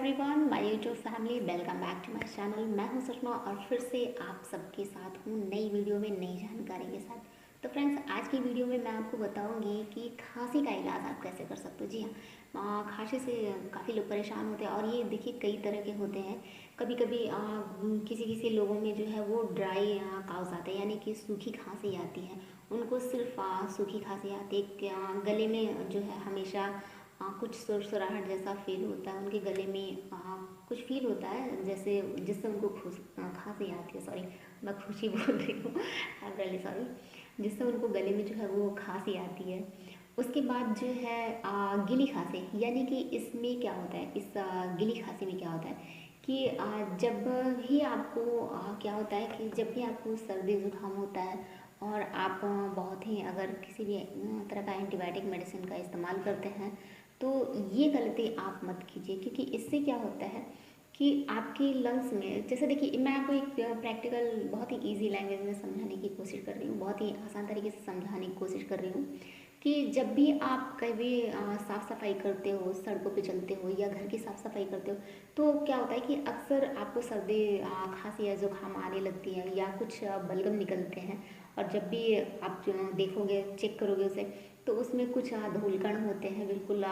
Everyone, my YouTube family, welcome back to my channel. मैं हूं सुषमा और फिर से आप सबके साथ हूं नई वीडियो में नई जानकारी के साथ। तो फ्रेंड्स, आज की वीडियो में मैं आपको बताऊंगी कि खांसी का इलाज आप कैसे कर सकते हो। जी हाँ, खांसी से काफ़ी लोग परेशान होते हैं और ये देखिए कई तरह के होते हैं। कभी कभी किसी किसी लोगों में जो है वो ड्राई काउज आता है, यानी कि सूखी खांसी आती है। उनको सिर्फ सूखी खांसी आती है, गले में जो है हमेशा कुछ सुरसुराहट जैसा फील होता है। उनके गले में कुछ फील होता है जैसे जिससे उनको खांसी आती है। सॉरी, मैं खुशी बोल रही हूँ, आई एम रियली सॉरी। जिससे उनको गले में जो है वो खांसी आती है। उसके बाद जो है गीली खांसी, यानी कि इसमें क्या होता है, इस गीली खांसी में क्या होता है कि जब भी आपको क्या होता है कि जब भी आपको सर्दी जुकाम होता है और आप बहुत ही अगर किसी भी तरह का एंटीबायोटिक मेडिसिन का इस्तेमाल करते हैं, तो ये गलती आप मत कीजिए। क्योंकि इससे क्या होता है कि आपके लंग्स में, जैसे देखिए मैं आपको एक प्रैक्टिकल बहुत ही इजी लैंग्वेज में समझाने की कोशिश कर रही हूँ, बहुत ही आसान तरीके से समझाने की कोशिश कर रही हूँ कि जब भी आप कभी साफ़ सफाई करते हो, सड़कों पे चलते हो या घर की साफ़ सफाई करते हो, तो क्या होता है कि अक्सर आपको सर्दी खांसी या जुकाम आने लगती है या कुछ बलगम निकलते हैं। और जब भी आप देखोगे, चेक करोगे उसे, तो उसमें कुछ धूलकण होते हैं, बिल्कुल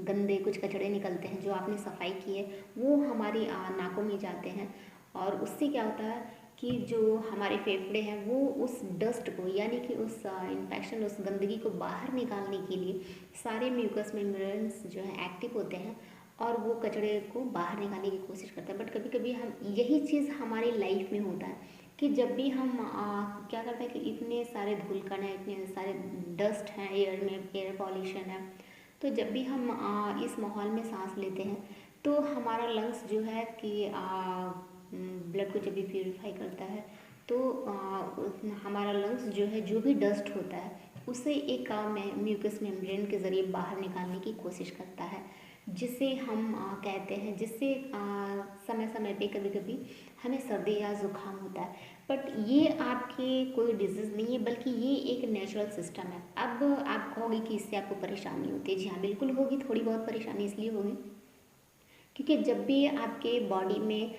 गंदे कुछ कचड़े निकलते हैं जो आपने सफाई की है, वो हमारी नाकों में जाते हैं। और उससे क्या होता है कि जो हमारे फेफड़े हैं वो उस डस्ट को, यानी कि उस इन्फेक्शन, उस गंदगी को बाहर निकालने के लिए सारे म्यूकस मेम्ब्रेन्स जो है एक्टिव होते हैं और वो कचड़े को बाहर निकालने की कोशिश करते हैं। बट कभी कभी हम, यही चीज़ हमारी लाइफ में होता है कि जब भी हम क्या करते हैं कि इतने सारे धूलकण हैं, इतने सारे डस्ट हैं एयर में, एयर पॉल्यूशन है, तो जब भी हम इस माहौल में सांस लेते हैं तो हमारा लंग्स जो है कि ब्लड को जब भी प्यूरिफाई करता है, तो हमारा लंग्स जो है जो भी डस्ट होता है उसे एक म्यूकस मेम्ब्रेन के ज़रिए बाहर निकालने की कोशिश करता है, जिसे हम कहते हैं, जिससे समय समय पे कभी कभी हमें सर्दी या ज़ुकाम होता है। बट ये आपके कोई डिजीज़ नहीं है, बल्कि ये एक नेचुरल सिस्टम है। अब आप कहोगे कि इससे आपको परेशानी होती है। जी हाँ, बिल्कुल होगी, थोड़ी बहुत परेशानी इसलिए होगी क्योंकि जब भी आपके बॉडी में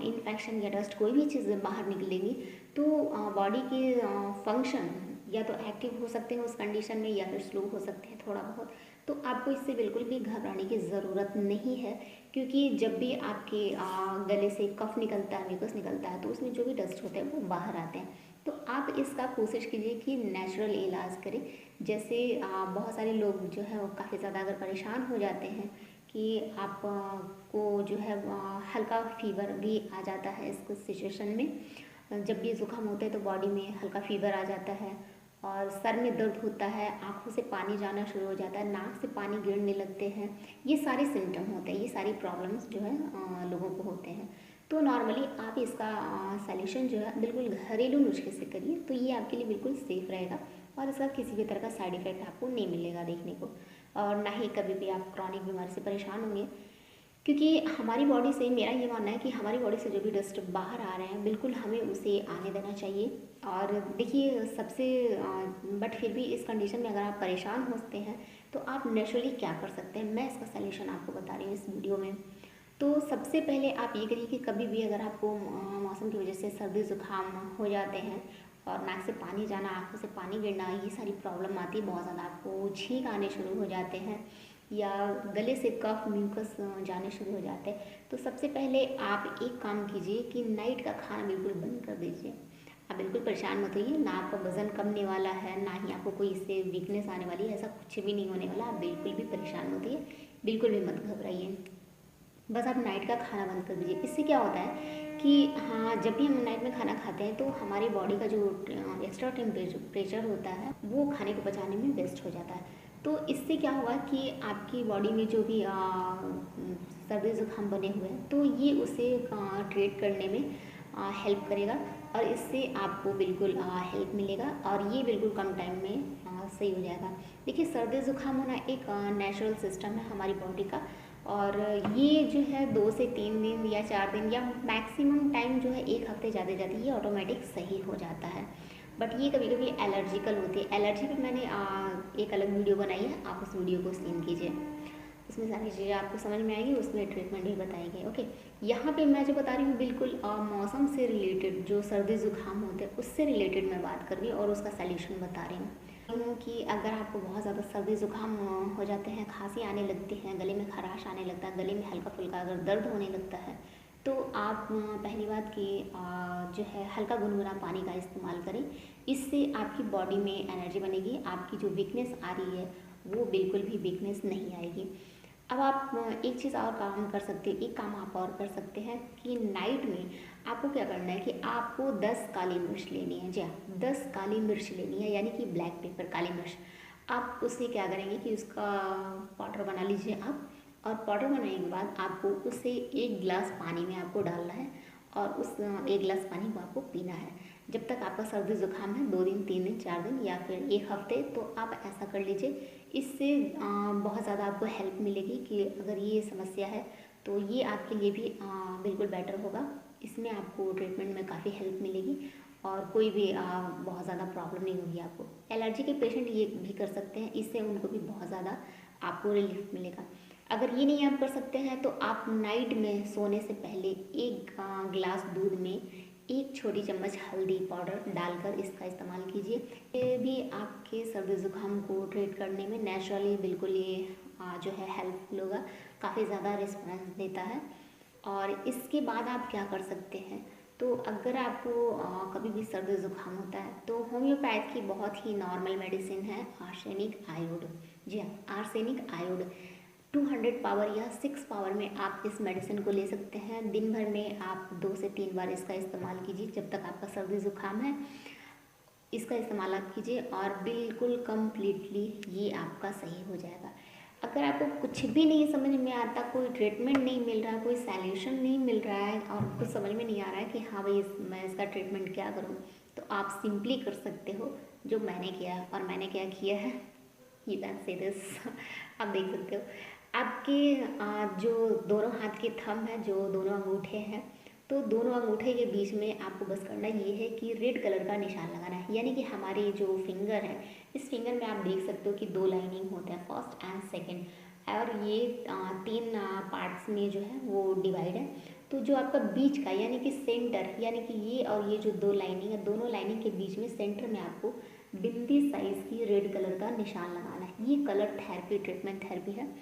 इन्फेक्शन या डस्ट कोई भी चीज़ बाहर निकलेगी, तो बॉडी के फंक्शन या तो एक्टिव हो सकते हैं उस कंडीशन में या फिर स्लो हो सकते हैं थोड़ा बहुत। तो आपको इससे बिल्कुल भी घबराने की ज़रूरत नहीं है, क्योंकि जब भी आपके गले से कफ निकलता है, म्यूकस निकलता है, तो उसमें जो भी डस्ट होते हैं वो बाहर आते हैं। तो आप इसका कोशिश कीजिए कि नेचुरल इलाज करें। जैसे बहुत सारे लोग जो है वो काफ़ी ज़्यादा अगर परेशान हो जाते हैं कि आप को जो है हल्का फीवर भी आ जाता है इस कुछ सिचुएशन में। जब भी ज़ुकाम होता है तो बॉडी में हल्का फीवर आ जाता है और सर में दर्द होता है, आँखों से पानी जाना शुरू हो जाता है, नाक से पानी गिरने लगते हैं। ये सारे सिम्टम होते हैं, ये सारी प्रॉब्लम्स जो है लोगों को होते हैं। तो नॉर्मली आप इसका सॉल्यूशन जो है बिल्कुल घरेलू नुस्खे से करिए, तो ये आपके लिए बिल्कुल सेफ़ रहेगा और इसका किसी भी तरह का साइड इफ़ेक्ट आपको नहीं मिलेगा देखने को। और ना ही कभी भी आप क्रॉनिक बीमारी से परेशान होंगे, क्योंकि हमारी बॉडी से, मेरा ये मानना है कि हमारी बॉडी से जो भी डस्ट बाहर आ रहे हैं बिल्कुल हमें उसे आने देना चाहिए। और देखिए सबसे बट फिर भी इस कंडीशन में अगर आप परेशान होते हैं तो आप नेचुरली क्या कर सकते हैं, मैं इसका सलूशन आपको बता रही हूँ इस वीडियो में। तो सबसे पहले आप ये करिए कि कभी भी अगर आपको मौसम की वजह से सर्दी ज़ुकाम हो जाते हैं और नाक से पानी जाना, आँखों से पानी गिरना, ये सारी प्रॉब्लम आती है, बहुत ज़्यादा आपको छींक आने शुरू हो जाते हैं या गले से कफ म्यूकस जाने शुरू हो जाते हैं, तो सबसे पहले आप एक काम कीजिए कि नाइट का खाना बिल्कुल बंद कर दीजिए। आप बिल्कुल परेशान मत होइए, ना आपका वज़न कमने वाला है, ना ही आपको कोई इससे वीकनेस आने वाली है, ऐसा कुछ भी नहीं होने वाला। आप बिल्कुल भी परेशान मत होइए, बिल्कुल भी मत घबराइए। बस आप नाइट का खाना बंद कर दीजिए। इससे क्या होता है कि हाँ, जब भी हम नाइट में खाना खाते हैं तो हमारी बॉडी का जो एक्स्ट्रा टेम्परेचर होता है वो खाने को पचाने में वेस्ट हो जाता है। तो इससे क्या होगा कि आपकी बॉडी में जो भी सर्दी जुकाम बने हुए हैं, तो ये उसे ट्रीट करने में हेल्प करेगा और इससे आपको बिल्कुल हेल्प मिलेगा और ये बिल्कुल कम टाइम में सही हो जाएगा। देखिए सर्दी जुकाम होना एक नेचुरल सिस्टम है हमारी बॉडी का, और ये जो है 2 से 3 दिन या 4 दिन या मैक्सिमम टाइम जो है 1 हफ्ते ज़्यादा जाती है, ऑटोमेटिक सही हो जाता है। बट ये कभी कभी एलर्जिकल होती है। एलर्जी पे मैंने एक अलग वीडियो बनाई है, आप उस वीडियो को सीन कीजिए। उसमें सारी चीज़ें आपको समझ में आएगी, उसमें ट्रीटमेंट भी बताई गई। ओके, यहाँ पे मैं जो बता रही हूँ बिल्कुल मौसम से रिलेटेड, जो सर्दी ज़ुकाम होते हैं उससे रिलेटेड मैं बात कर रही हूँ और उसका सल्यूशन बता रही हूँ कि अगर आपको बहुत ज़्यादा सर्दी ज़ुकाम हो जाते हैं, खांसी आने लगती है, गले में खराश आने लगता है, गले में हल्का फुल्का अगर दर्द होने लगता है, तो आप पहली बात कि जो है हल्का गुनगुना पानी का इस्तेमाल करें। इससे आपकी बॉडी में एनर्जी बनेगी, आपकी जो वीकनेस आ रही है वो बिल्कुल भी वीकनेस नहीं आएगी। अब आप एक चीज़ और काम कर सकते हैं, एक काम आप और कर सकते हैं कि नाइट में आपको क्या करना है कि आपको 10 काली मिर्च लेनी है। जी हाँ, 10 काली मिर्च लेनी है, यानी कि ब्लैक पेपर काली मिर्च। आप उससे क्या करेंगे कि उसका पाउडर बना लीजिए आप, और पाउडर बनाने के बाद आपको उसे 1 गिलास पानी में आपको डालना है और उस 1 गिलास पानी को आपको पीना है जब तक आपका सर्दी ज़ुकाम है, 2 दिन, 3 दिन, 4 दिन या फिर 1 हफ्ते। तो आप ऐसा कर लीजिए, इससे बहुत ज़्यादा आपको हेल्प मिलेगी कि अगर ये समस्या है तो ये आपके लिए भी बिल्कुल बेटर होगा। इसमें आपको ट्रीटमेंट में काफ़ी हेल्प मिलेगी और कोई भी बहुत ज़्यादा प्रॉब्लम नहीं होगी आपको। एलर्जी के पेशेंट ये भी कर सकते हैं, इससे उनको भी बहुत ज़्यादा आपको रिलीफ मिलेगा। अगर ये नहीं आप कर सकते हैं तो आप नाइट में सोने से पहले 1 गिलास दूध में 1 छोटी चम्मच हल्दी पाउडर डालकर इसका इस्तेमाल कीजिए। ये भी आपके सर्दी ज़ुकाम को ट्रीट करने में नेचुरली बिल्कुल ये जो है हेल्पफुल होगा, काफ़ी ज़्यादा रिस्पॉन्स देता है। और इसके बाद आप क्या कर सकते हैं, तो अगर आपको कभी भी सर्दी ज़ुकाम होता है तो होम्योपैथ की बहुत ही नॉर्मल मेडिसिन है आर्सेनिक आयोड। जी हाँ, आर्सेनिक आयोड 200 पावर या 6 पावर में आप इस मेडिसिन को ले सकते हैं। दिन भर में आप 2 से 3 बार इसका इस्तेमाल कीजिए जब तक आपका सर्दी ज़ुकाम है, इसका इस्तेमाल आप कीजिए और बिल्कुल कम्प्लीटली ये आपका सही हो जाएगा। अगर आपको कुछ भी नहीं समझ में आता, कोई ट्रीटमेंट नहीं मिल रहा, कोई सॉल्यूशन नहीं मिल रहा है और कुछ समझ में नहीं आ रहा है कि हाँ भाई मैं इसका ट्रीटमेंट क्या करूँ, तो आप सिंपली कर सकते हो जो मैंने किया। और मैंने क्या किया है, यू कैन से दिस आप देख सकते हो आपके जो दोनों हाथ के थंब हैं, जो दोनों अंगूठे हैं, तो दोनों अंगूठे के बीच में आपको बस करना ये है कि रेड कलर का निशान लगाना है। यानी कि हमारे जो फिंगर है, इस फिंगर में आप देख सकते हो कि 2 लाइनिंग होते हैं, फर्स्ट एंड सेकंड, और ये 3 पार्ट्स में जो है वो डिवाइड है। तो जो आपका बीच का यानी कि सेंटर, यानी कि ये और ये जो 2 लाइनिंग है, दोनों लाइनिंग के बीच में सेंटर में आपको बिंदी साइज़ की रेड कलर का निशान लगाना है। ये कलर थेरेपी, ट्रीटमेंट थेरेपी है।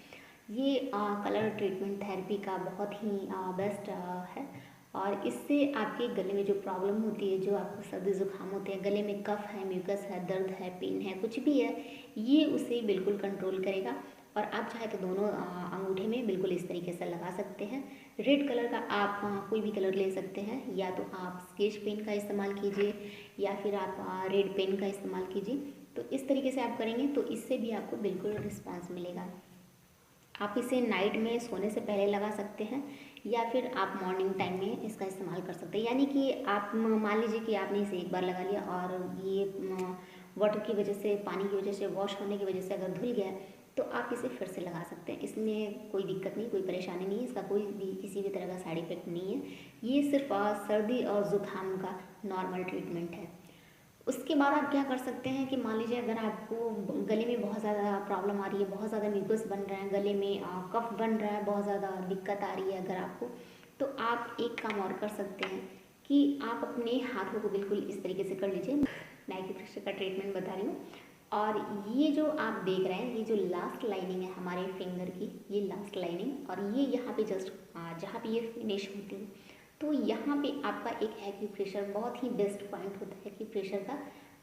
ये कलर ट्रीटमेंट थेरेपी का बहुत ही बेस्ट है। और इससे आपके गले में जो प्रॉब्लम होती है, जो आपको सर्दी ज़ुकाम होते हैं, गले में कफ है, म्यूकस है, दर्द है, पेन है, कुछ भी है, ये उसे बिल्कुल कंट्रोल करेगा। और आप चाहे तो दोनों अंगूठे में बिल्कुल इस तरीके से लगा सकते हैं। रेड कलर का आप कोई भी कलर ले सकते हैं, या तो आप स्केच पेन का इस्तेमाल कीजिए या फिर आप रेड पेन का इस्तेमाल कीजिए। तो इस तरीके से आप करेंगे तो इससे भी आपको बिल्कुल रिस्पॉन्स मिलेगा। आप इसे नाइट में सोने से पहले लगा सकते हैं या फिर आप मॉर्निंग टाइम में इसका इस्तेमाल कर सकते हैं। यानी कि आप मान लीजिए कि आपने इसे एक बार लगा लिया और ये वाटर की वजह से, पानी की वजह से, वॉश होने की वजह से अगर धुल गया तो आप इसे फिर से लगा सकते हैं। इसमें कोई दिक्कत नहीं, कोई परेशानी नहीं है, इसका कोई भी किसी भी तरह का साइड इफ़ेक्ट नहीं है। ये सिर्फ सर्दी और ज़ुकाम का नॉर्मल ट्रीटमेंट है। उसके बाद आप क्या कर सकते हैं कि मान लीजिए अगर आपको गले में बहुत ज़्यादा प्रॉब्लम आ रही है, बहुत ज़्यादा म्यूकस बन रहा है, गले में कफ बन रहा है, बहुत ज़्यादा दिक्कत आ रही है अगर आपको, तो आप एक काम और कर सकते हैं कि आप अपने हाथों को बिल्कुल इस तरीके से कर लीजिए। मैं एक्यूप्रेशर का ट्रीटमेंट बता रही हूँ। और ये जो आप देख रहे हैं, ये जो लास्ट लाइनिंग है हमारे फिंगर की, ये लास्ट लाइनिंग, और ये यहाँ पे जस्ट जहाँ पे ये फिनिश होती है, तो यहाँ पे आपका एक एक्यूप्रेशर बहुत ही बेस्ट पॉइंट होता है एक्यूप्रेशर का।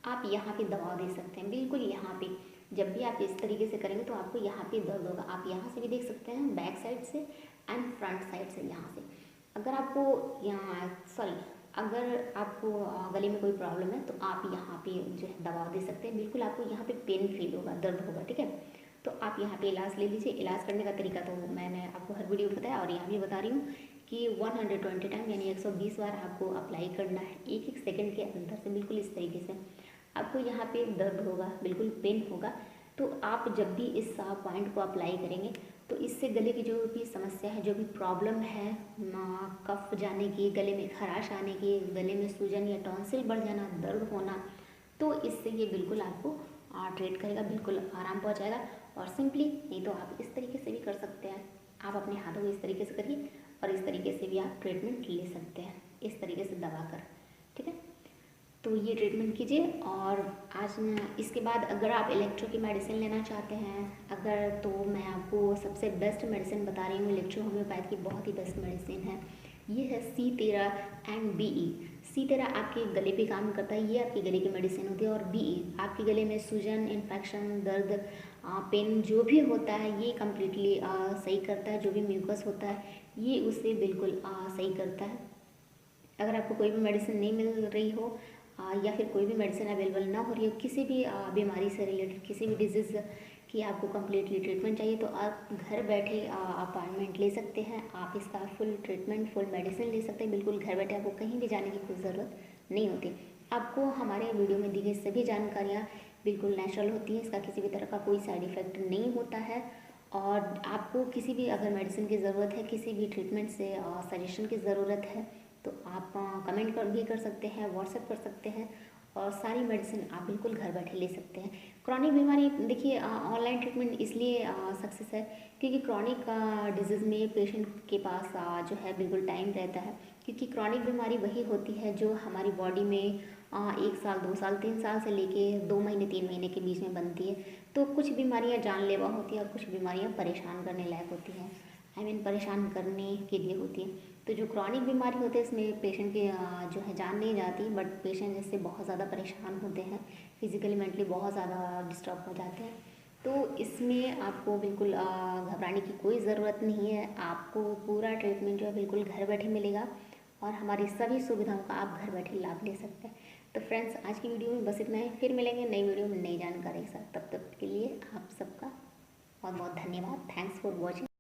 आप यहाँ पे दबाव दे सकते हैं, बिल्कुल यहाँ पे। जब भी आप इस तरीके से करेंगे तो आपको यहाँ पे दर्द होगा। आप यहाँ से भी देख सकते हैं, बैक साइड से एंड फ्रंट साइड से, यहाँ से। अगर आपको अगर आपको गले में कोई प्रॉब्लम है तो आप यहाँ पे जो है दबाव दे सकते हैं। बिल्कुल आपको यहाँ पे पेन फील होगा, दर्द होगा, ठीक है। तो आप यहाँ पे इलाज ले लीजिए। इलाज करने का तरीका तो मैंने आपको हर वीडियो में बताया और यहाँ भी बता रही हूँ कि 120 टाइम यानी 120 बार आपको अप्लाई करना है, एक एक सेकंड के अंदर से, बिल्कुल इस तरीके से। आपको यहाँ पे दर्द होगा, बिल्कुल पेन होगा। तो आप जब भी इस पॉइंट को अप्लाई करेंगे तो इससे गले की जो भी समस्या है, जो भी प्रॉब्लम है, कफ जाने की, गले में खराश आने की, गले में सूजन या टॉन्सिल बढ़ जाना, दर्द होना, तो इससे ये बिल्कुल आपको ट्रीट करेगा, बिल्कुल आराम पहुंचाएगा। और सिंपली नहीं तो आप इस तरीके से भी कर सकते हैं, आप अपने हाथों को इस तरीके से करिए और इस तरीके से भी आप ट्रीटमेंट ले सकते हैं, इस तरीके से दबा कर, ठीक है। तो ये ट्रीटमेंट कीजिए। और आज इसके बाद अगर आप इलेक्ट्रो की मेडिसिन लेना चाहते हैं अगर, तो मैं आपको सबसे बेस्ट मेडिसिन बता रही हूँ। इलेक्ट्रो होम्योपैथ की बहुत ही बेस्ट मेडिसिन है, ये है C13 एंड BE। C13 आपके गले पे काम करता है, ये आपके गले की मेडिसिन होती है। और BE आपके गले में सूजन, इन्फेक्शन, दर्द, पेन जो भी होता है ये कम्प्लीटली सही करता है। जो भी म्यूकस होता है ये उसे बिल्कुल सही करता है। अगर आपको कोई भी मेडिसिन नहीं मिल रही हो या फिर कोई भी मेडिसिन अवेलेबल ना हो रही हो, किसी भी बीमारी से रिलेटेड, किसी भी डिजीज़ की आपको कम्प्लीटली ट्रीटमेंट चाहिए, तो आप घर बैठे अपॉइंटमेंट ले सकते हैं। आप इसका फुल ट्रीटमेंट, फुल मेडिसिन ले सकते हैं बिल्कुल घर बैठे। आपको कहीं भी जाने की कोई ज़रूरत नहीं होती। आपको हमारे वीडियो में दी गई सभी जानकारियाँ बिल्कुल नेचुरल होती हैं, इसका किसी भी तरह का कोई साइड इफ़ेक्ट नहीं होता है। और आपको किसी भी अगर मेडिसिन की ज़रूरत है, किसी भी ट्रीटमेंट से सजेशन की ज़रूरत है, तो आप कमेंट भी कर सकते हैं, व्हाट्सएप कर सकते हैं। और सारी मेडिसिन आप बिल्कुल घर बैठे ले सकते हैं। क्रॉनिक बीमारी देखिए ऑनलाइन ट्रीटमेंट इसलिए सक्सेस है क्योंकि क्रॉनिक डिजीज़ में पेशेंट के पास जो है बिल्कुल टाइम रहता है। क्योंकि क्रॉनिक बीमारी वही होती है जो हमारी बॉडी में 1 साल, 2 साल, 3 साल से लेके 2 महीने, 3 महीने के बीच में बनती है। तो कुछ बीमारियां जानलेवा होती हैं और कुछ बीमारियां परेशान करने लायक होती हैं, परेशान करने के लिए होती है। तो जो क्रॉनिक बीमारी होती है इसमें पेशेंट की जो है जान नहीं जाती, बट पेशेंट इससे बहुत ज़्यादा परेशान होते हैं, फिजिकली मेंटली बहुत ज़्यादा डिस्टर्ब हो जाते हैं। तो इसमें आपको बिल्कुल घबराने की कोई ज़रूरत नहीं है। आपको पूरा ट्रीटमेंट जो है बिल्कुल घर बैठे मिलेगा और हमारी सभी सुविधाओं का आप घर बैठे लाभ ले सकते हैं। तो फ्रेंड्स आज की वीडियो में बस इतना ही, फिर मिलेंगे नई वीडियो में नई जानकारी के साथ। तब तक के लिए आप सबका बहुत बहुत धन्यवाद। Thanks for watching.